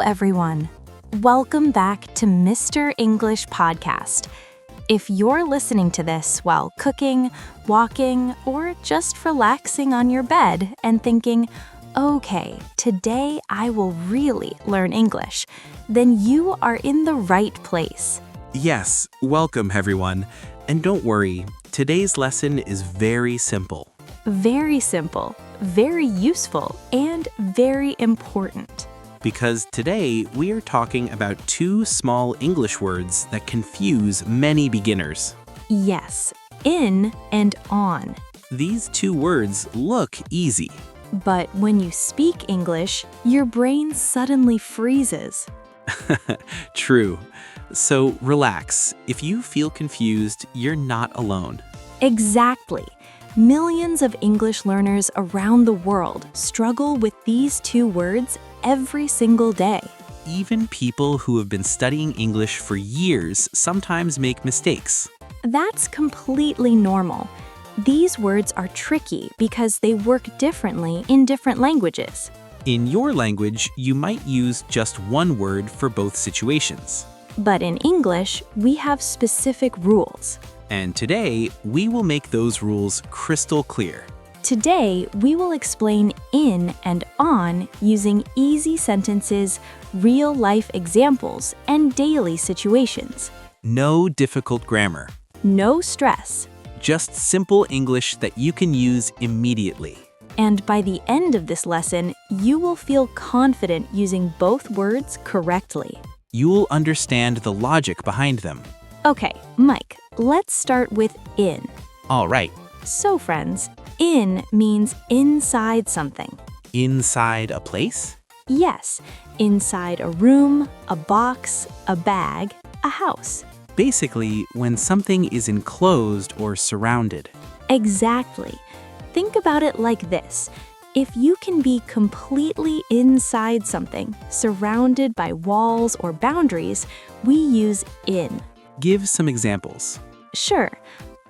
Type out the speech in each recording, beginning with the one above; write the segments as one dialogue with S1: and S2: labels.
S1: everyone. Welcome back to Mr. English Podcast. If you're listening to this while cooking, walking, or just relaxing on your bed and thinking, okay, today I will really learn English, then you are in the right place.
S2: Yes, welcome everyone. And don't worry, today's lesson is very simple.
S1: Very simple, very useful, and very important.
S2: Because today we are talking about two small English words that confuse many beginners.
S1: Yes, in and on.
S2: These two words look easy.
S1: But when you speak English, your brain suddenly freezes.
S2: True. So relax. If you feel confused, you're not alone.
S1: Exactly. Millions of English learners around the world struggle with these two words every single day.
S2: Even people who have been studying English for years sometimes make mistakes.
S1: That's completely normal. These words are tricky because they work differently in different languages.
S2: In your language, you might use just one word for both situations.
S1: But in English, we have specific rules.
S2: And today, we will make those rules crystal clear.
S1: Today, we will explain in and on using easy sentences, real-life examples, and daily situations.
S2: No difficult grammar.
S1: No stress.
S2: Just simple English that you can use immediately.
S1: And by the end of this lesson, you will feel confident using both words correctly.
S2: You'll understand the logic behind them.
S1: Okay, Mike, let's start with in.
S2: All right.
S1: So, friends, in means inside something.
S2: Inside a place?
S1: Yes, inside a room, a box, a bag, a house.
S2: Basically, when something is enclosed or surrounded.
S1: Exactly. Think about it like this. If you can be completely inside something, surrounded by walls or boundaries, we use in.
S2: Give some examples.
S1: Sure.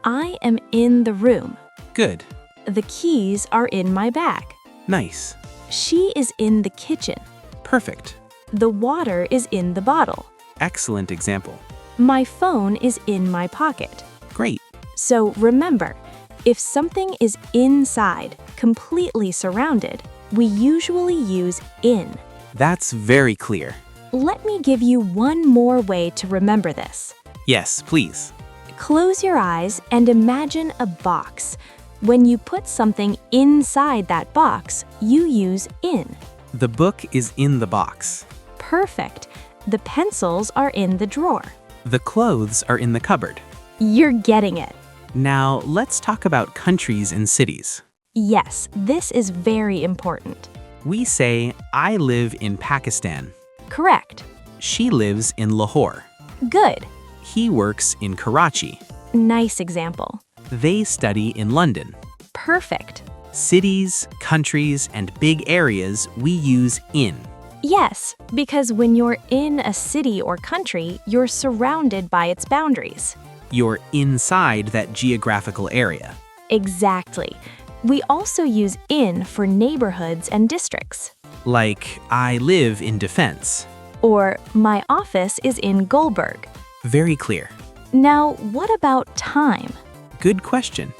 S1: I am in the room.
S2: Good.
S1: The keys are in my bag.
S2: Nice.
S1: She is in the kitchen.
S2: Perfect.
S1: The water is in the bottle.
S2: Excellent example.
S1: My phone is in my pocket.
S2: Great.
S1: So remember, if something is inside, completely surrounded, we usually use in.
S2: That's very clear.
S1: Let me give you one more way to remember this.
S2: Yes, please.
S1: Close your eyes and imagine a box. When you put something inside that box, you use in.
S2: The book is in the box.
S1: Perfect. The pencils are in the drawer.
S2: The clothes are in the cupboard.
S1: You're getting it.
S2: Now, let's talk about countries and cities.
S1: Yes, this is very important.
S2: We say, I live in Pakistan.
S1: Correct.
S2: She lives in Lahore.
S1: Good.
S2: He works in Karachi.
S1: Nice example.
S2: They study in London.
S1: Perfect.
S2: Cities, countries, and big areas we use in.
S1: Yes, because when you're in a city or country, you're surrounded by its boundaries.
S2: You're inside that geographical area.
S1: Exactly. We also use in for neighborhoods and districts.
S2: Like, I live in Defense.
S1: Or, my office is in Goldberg.
S2: Very clear.
S1: Now, what about time?
S2: Good question.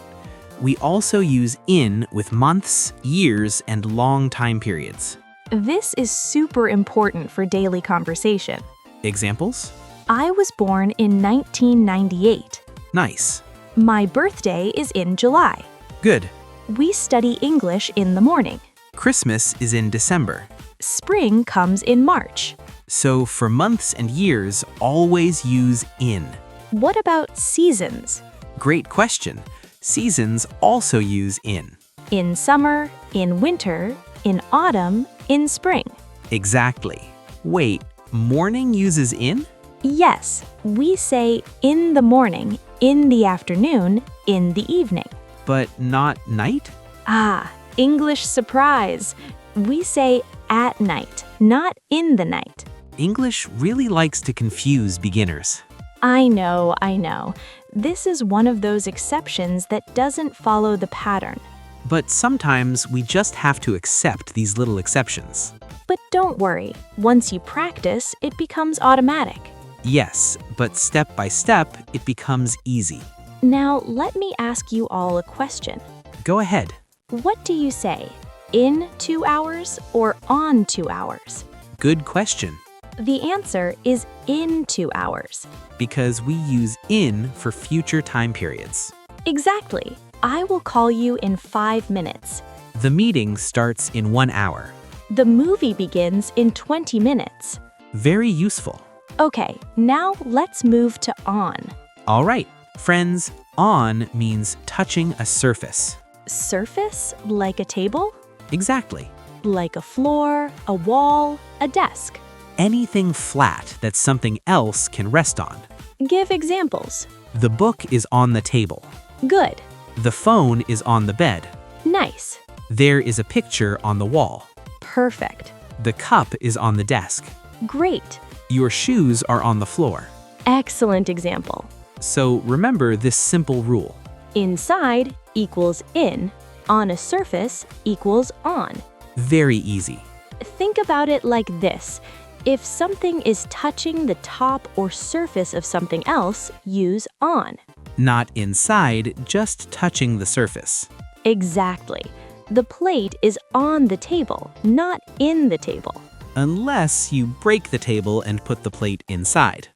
S2: We also use in with months, years, and long time periods.
S1: This is super important for daily conversation.
S2: Examples?
S1: I was born in 1998.
S2: Nice.
S1: My birthday is in July.
S2: Good.
S1: We study English in the morning.
S2: Christmas is in December.
S1: Spring comes in March.
S2: So for months and years, always use in.
S1: What about seasons?
S2: Great question. Seasons also use in.
S1: In summer, in winter, in autumn, in spring.
S2: Exactly. Wait, morning uses in?
S1: Yes, we say in the morning, in the afternoon, in the evening.
S2: But not night?
S1: Ah, English surprise. We say at night, not in the night.
S2: English really likes to confuse beginners.
S1: I know. This is one of those exceptions that doesn't follow the pattern.
S2: But sometimes we just have to accept these little exceptions.
S1: But don't worry, once you practice, it becomes automatic.
S2: Yes, but step by step, it becomes easy.
S1: Now, let me ask you all a question.
S2: Go ahead.
S1: What do you say? In 2 hours or on 2 hours?
S2: Good question.
S1: The answer is in 2 hours.
S2: Because we use in for future time periods.
S1: Exactly. I will call you in 5 minutes.
S2: The meeting starts in 1 hour.
S1: The movie begins in 20 minutes.
S2: Very useful.
S1: Okay, now let's move to on.
S2: All right, friends, on means touching a surface.
S1: Surface, like a table?
S2: Exactly.
S1: Like a floor, a wall, a desk.
S2: Anything flat that something else can rest on.
S1: Give examples.
S2: The book is on the table.
S1: Good.
S2: The phone is on the bed.
S1: Nice.
S2: There is a picture on the wall.
S1: Perfect.
S2: The cup is on the desk.
S1: Great.
S2: Your shoes are on the floor.
S1: Excellent example.
S2: So remember this simple rule.
S1: Inside equals in, on a surface equals on.
S2: Very easy.
S1: Think about it like this. If something is touching the top or surface of something else, use on.
S2: Not inside, just touching the surface.
S1: Exactly. The plate is on the table, not in the table.
S2: Unless you break the table and put the plate inside.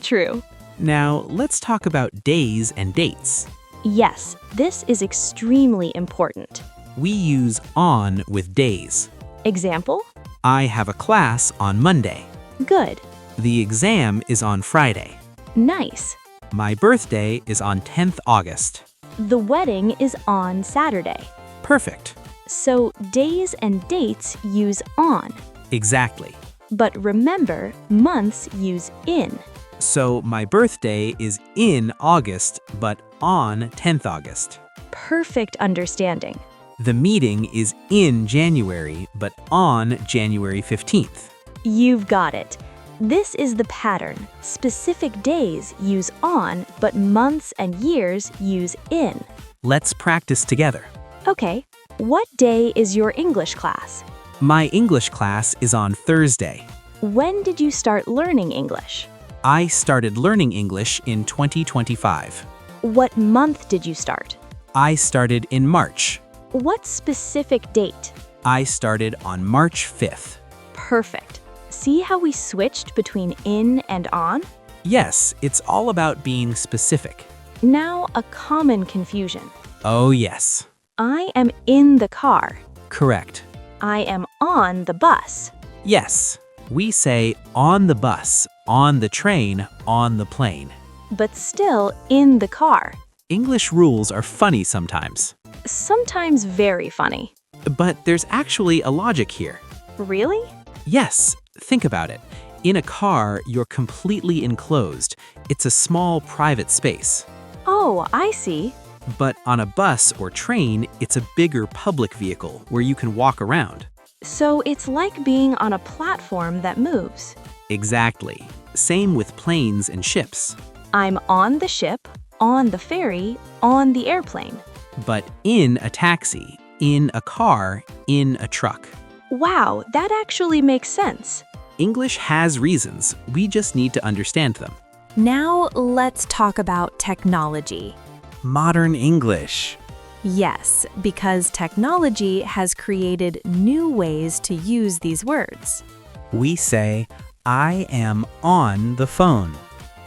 S1: True.
S2: Now, let's talk about days and dates.
S1: Yes, this is extremely important.
S2: We use on with days.
S1: Example?
S2: I have a class on Monday.
S1: Good.
S2: The exam is on Friday.
S1: Nice.
S2: My birthday is on 10th August.
S1: The wedding is on Saturday.
S2: Perfect.
S1: So days and dates use on.
S2: Exactly.
S1: But remember, months use in.
S2: So my birthday is in August, but on 10th August.
S1: Perfect understanding.
S2: The meeting is in January, but on January 15th.
S1: You've got it. This is the pattern. Specific days use on, but months and years use in.
S2: Let's practice together.
S1: Okay, what day is your English class?
S2: My English class is on Thursday.
S1: When did you start learning English?
S2: I started learning English in 2025.
S1: What month did you start?
S2: I started in March.
S1: What specific date?
S2: I started on March 5th.
S1: Perfect. See how we switched between in and on?
S2: Yes, it's all about being specific.
S1: Now, a common confusion.
S2: Oh, yes.
S1: I am in the car.
S2: Correct.
S1: I am on the bus.
S2: Yes, we say on the bus, on the train, on the plane.
S1: But still in the car.
S2: English rules are funny sometimes.
S1: Sometimes very funny.
S2: But there's actually a logic here.
S1: Really?
S2: Yes, think about it. In a car, you're completely enclosed. It's a small private space.
S1: Oh, I see.
S2: But on a bus or train, it's a bigger public vehicle where you can walk around.
S1: So it's like being on a platform that moves.
S2: Exactly. Same with planes and ships.
S1: I'm on the ship, on the ferry, on the airplane.
S2: But in a taxi, in a car, in a truck.
S1: Wow, that actually makes sense.
S2: English has reasons. We just need to understand them.
S1: Now let's talk about technology.
S2: Modern English.
S1: Yes, because technology has created new ways to use these words.
S2: We say, I am on the phone.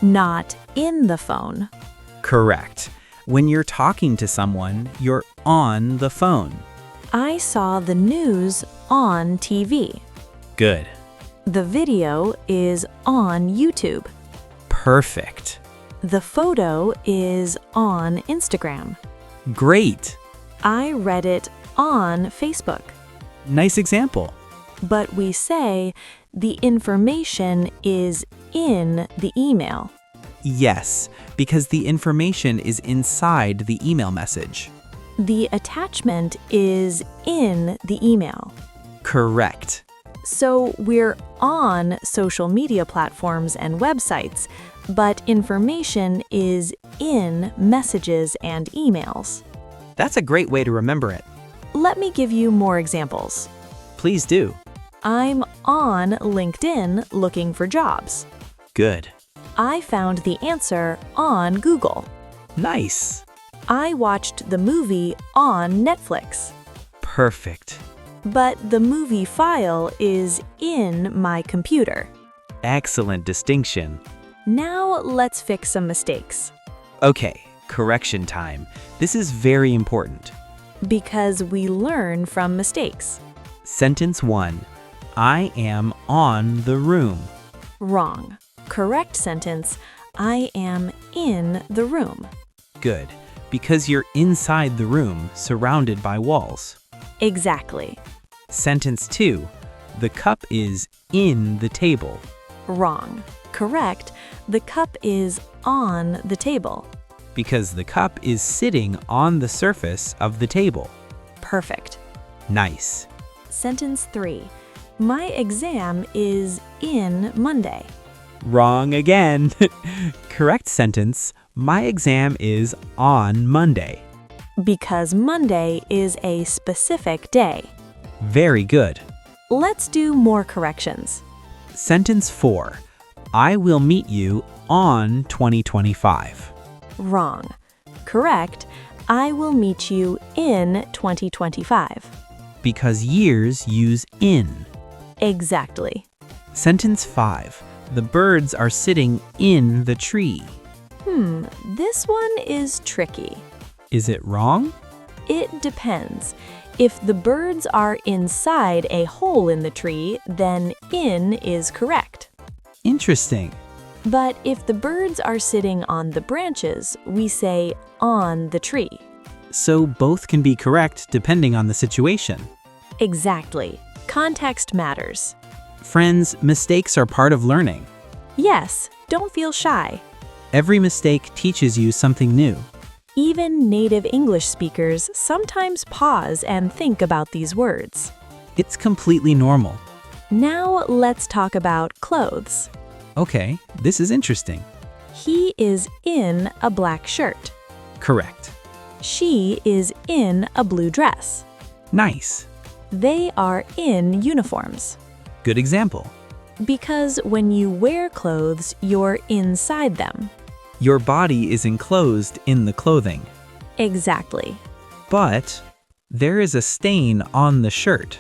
S1: Not in the phone.
S2: Correct. When you're talking to someone, you're on the phone.
S1: I saw the news on TV.
S2: Good.
S1: The video is on YouTube.
S2: Perfect.
S1: The photo is on Instagram.
S2: Great.
S1: I read it on Facebook.
S2: Nice example.
S1: But we say the information is in the email.
S2: Yes, because the information is inside the email message.
S1: The attachment is in the email.
S2: Correct.
S1: So we're on social media platforms and websites, but information is in messages and emails.
S2: That's a great way to remember it.
S1: Let me give you more examples.
S2: Please do.
S1: I'm on LinkedIn looking for jobs.
S2: Good.
S1: I found the answer on Google.
S2: Nice.
S1: I watched the movie on Netflix.
S2: Perfect.
S1: But the movie file is in my computer.
S2: Excellent distinction.
S1: Now let's fix some mistakes.
S2: Okay, correction time. This is very important.
S1: Because we learn from mistakes.
S2: Sentence 1. I am on the room.
S1: Wrong. Correct sentence, I am in the room.
S2: Good, because you're inside the room, surrounded by walls.
S1: Exactly.
S2: Sentence 2. The cup is in the table.
S1: Wrong. Correct, the cup is on the table.
S2: Because the cup is sitting on the surface of the table.
S1: Perfect.
S2: Nice.
S1: Sentence 3. My exam is in Monday.
S2: Wrong again. Correct sentence. My exam is on Monday.
S1: Because Monday is a specific day.
S2: Very good.
S1: Let's do more corrections.
S2: Sentence 4. I will meet you on 2025.
S1: Wrong. Correct, I will meet you in 2025.
S2: Because years use in.
S1: Exactly.
S2: Sentence 5. The birds are sitting in the tree.
S1: This one is tricky.
S2: Is it wrong?
S1: It depends. If the birds are inside a hole in the tree, then in is correct.
S2: Interesting.
S1: But if the birds are sitting on the branches, we say on the tree.
S2: So both can be correct depending on the situation.
S1: Exactly. Context matters.
S2: Friends, mistakes are part of learning.
S1: Yes, don't feel shy.
S2: Every mistake teaches you something new.
S1: Even native English speakers sometimes pause and think about these words.
S2: It's completely normal.
S1: Now let's talk about clothes.
S2: Okay, this is interesting.
S1: He is in a black shirt.
S2: Correct.
S1: She is in a blue dress.
S2: Nice.
S1: They are in uniforms.
S2: Good example.
S1: Because when you wear clothes, you're inside them.
S2: Your body is enclosed in the clothing.
S1: Exactly.
S2: But there is a stain on the shirt.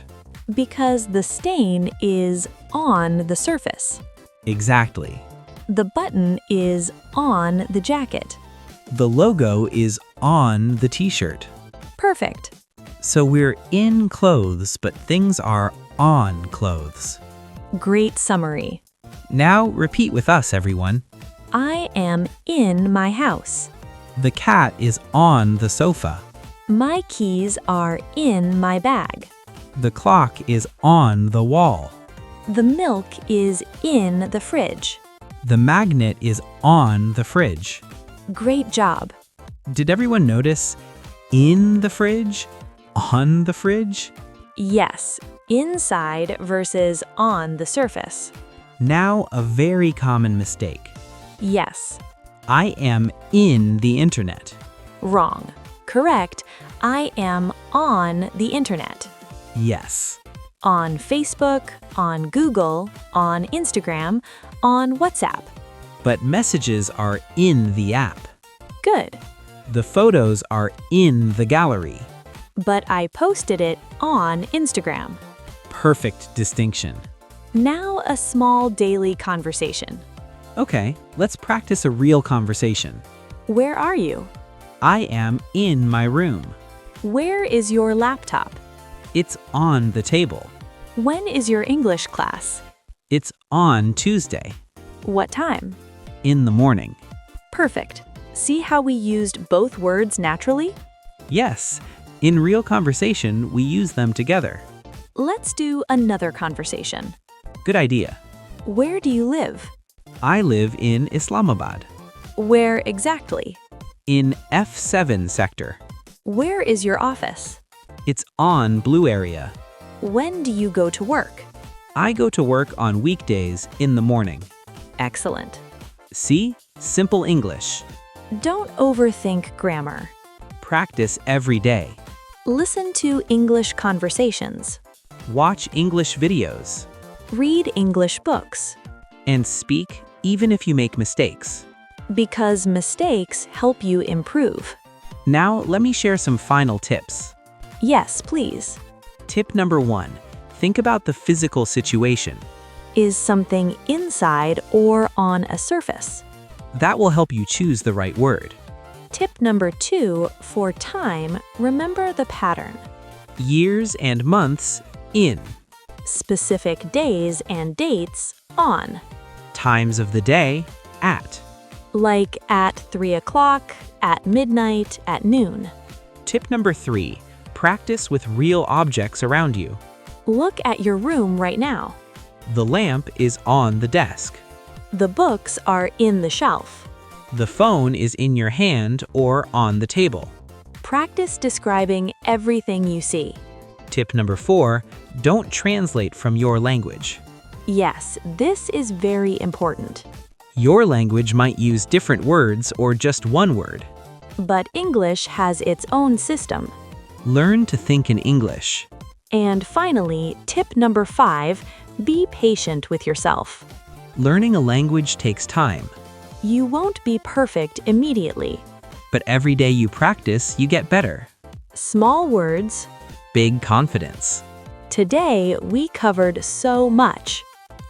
S1: Because the stain is on the surface.
S2: Exactly.
S1: The button is on the jacket.
S2: The logo is on the t-shirt.
S1: Perfect.
S2: So we're in clothes, but things are on clothes.
S1: Great summary.
S2: Now repeat with us, everyone.
S1: I am in my house.
S2: The cat is on the sofa.
S1: My keys are in my bag.
S2: The clock is on the wall.
S1: The milk is in the fridge.
S2: The magnet is on the fridge.
S1: Great job.
S2: Did everyone notice in the fridge, on the fridge?
S1: Yes, inside versus on the surface.
S2: Now a very common mistake.
S1: Yes.
S2: I am in the internet.
S1: Wrong. Correct. I am on the internet.
S2: Yes.
S1: On Facebook, on Google, on Instagram, on WhatsApp.
S2: But messages are in the app.
S1: Good.
S2: The photos are in the gallery.
S1: But I posted it on Instagram.
S2: Perfect distinction.
S1: Now a small daily conversation.
S2: Okay, let's practice a real conversation.
S1: Where are you?
S2: I am in my room.
S1: Where is your laptop?
S2: It's on the table.
S1: When is your English class?
S2: It's on Tuesday.
S1: What time?
S2: In the morning.
S1: Perfect. See how we used both words naturally?
S2: Yes, in real conversation, we use them together.
S1: Let's do another conversation.
S2: Good idea.
S1: Where do you live?
S2: I live in Islamabad.
S1: Where exactly?
S2: In F7 sector.
S1: Where is your office?
S2: It's on Blue area.
S1: When do you go to work?
S2: I go to work on weekdays in the morning.
S1: Excellent.
S2: See? Simple English.
S1: Don't overthink grammar.
S2: Practice every day.
S1: Listen to English conversations.
S2: Watch English videos.
S1: Read English books.
S2: And speak even if you make mistakes.
S1: Because mistakes help you improve.
S2: Now, let me share some final tips.
S1: Yes, please.
S2: Tip number 1. Think about the physical situation.
S1: Is something inside or on a surface?
S2: That will help you choose the right word.
S1: Tip number 2, for time, remember the pattern.
S2: Years and months, in.
S1: Specific days and dates, on.
S2: Times of the day, at.
S1: Like at 3 o'clock, at midnight, at noon.
S2: Tip number 3. Practice with real objects around you.
S1: Look at your room right now.
S2: The lamp is on the desk.
S1: The books are in the shelf.
S2: The phone is in your hand or on the table.
S1: Practice describing everything you see.
S2: Tip number 4. Don't translate from your language.
S1: Yes, this is very important.
S2: Your language might use different words or just one word.
S1: But English has its own system.
S2: Learn to think in English.
S1: And finally, tip number 5, be patient with yourself.
S2: Learning a language takes time.
S1: You won't be perfect immediately.
S2: But every day you practice, you get better.
S1: Small words.
S2: Big confidence.
S1: Today, we covered so much.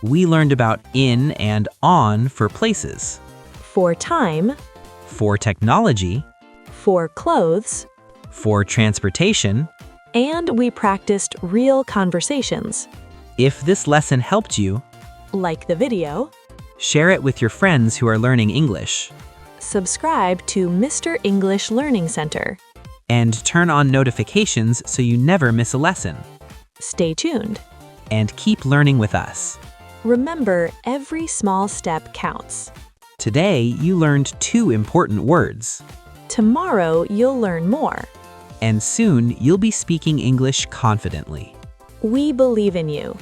S2: We learned about in and on for places,
S1: For time,
S2: for technology,
S1: for clothes,
S2: for transportation.
S1: and we practiced real conversations.
S2: If this lesson helped you,
S1: Like the video,
S2: share it with your friends who are learning English.
S1: subscribe to Mr. English Learning Center.
S2: And turn on notifications so you never miss a lesson.
S1: Stay tuned.
S2: And keep learning with us.
S1: Remember, every small step counts.
S2: Today, you learned 2 important words.
S1: Tomorrow, you'll learn more.
S2: And soon, you'll be speaking English confidently.
S1: We believe in you.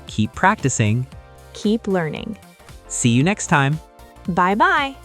S2: Keep practicing.
S1: Keep learning.
S2: See you next time.
S1: Bye-bye.